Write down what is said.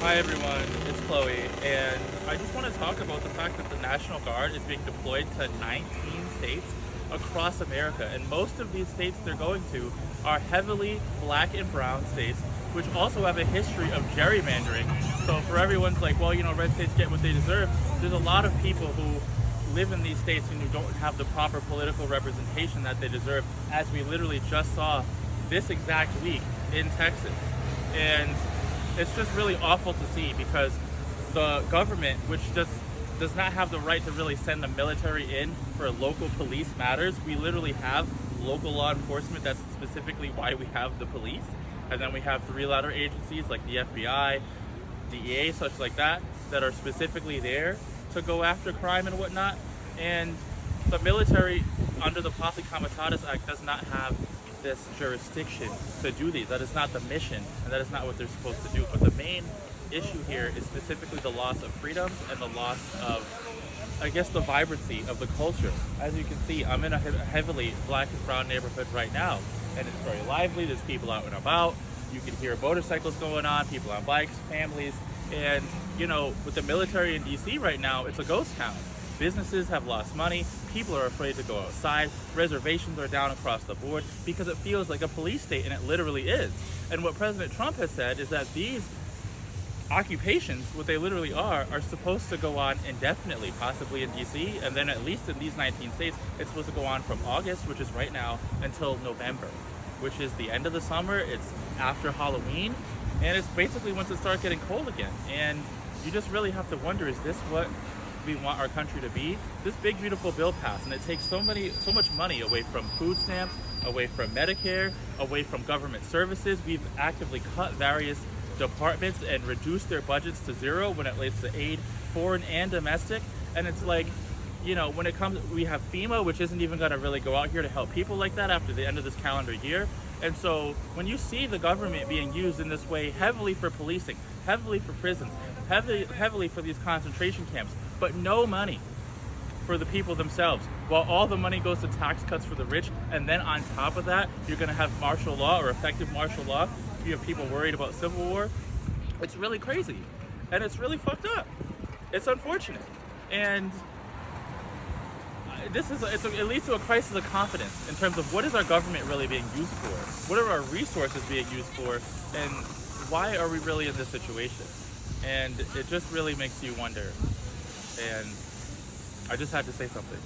Hi everyone, it's Chloe, and I just want to talk about the fact that the National Guard is being deployed to 19 states across America, and most of these states they're going to are heavily black and brown states, which also have a history of gerrymandering. So for everyone's like, well, red states get what they deserve, there's a lot of people who live in these states and who don't have the proper political representation that they deserve, as we literally just saw this exact week in Texas. And it's just really awful to see because the government, which just does not have the right to really send the military in for local police matters. We literally have local law enforcement. That's specifically why we have the police. And then we have three-letter agencies like the FBI, DEA, such like that, that are specifically there to go after crime and whatnot. And the military, under the Posse Comitatus Act, does not have this jurisdiction to do these. That is not the mission, and that is not what they're supposed to do. But the main issue here is specifically the loss of freedoms and the loss of, I guess, the vibrancy of the culture. As you can see, I'm in a heavily black and brown neighborhood right now, and it's very lively. There's people out and about. You can hear motorcycles going on, people on bikes, families, and with the military in DC right now, it's a ghost town. Businesses have lost money, people are afraid to go outside, reservations are down across the board because it feels like a police state, and it literally is. And what President Trump has said is that these occupations, what they literally are supposed to go on indefinitely, possibly in DC, and then at least in these 19 states, it's supposed to go on from August, which is right now, until November, which is the end of the summer. It's after Halloween, and it's basically once it starts getting cold again. And you just really have to wonder, is this what we want our country to be? This big beautiful bill passed, and it takes so much money away from food stamps, away from Medicare, away from government services. We've actively cut various departments and reduced their budgets to zero when it relates to aid, foreign and domestic. And it's like, when it comes, we have FEMA, which isn't even going to really go out here to help people like that after the end of this calendar year. And so when you see the government being used in this way, heavily for policing, heavily for prisons, heavily for these concentration camps, but no money for the people themselves, while all the money goes to tax cuts for the rich, and then on top of that, you're going to have martial law or effective martial law. You have people worried about civil war. It's really crazy, and it's really fucked up. It's unfortunate, and it leads to a crisis of confidence in terms of what is our government really being used for? What are our resources being used for? And why are we really in this situation? And it just really makes you wonder. And I just had to say something.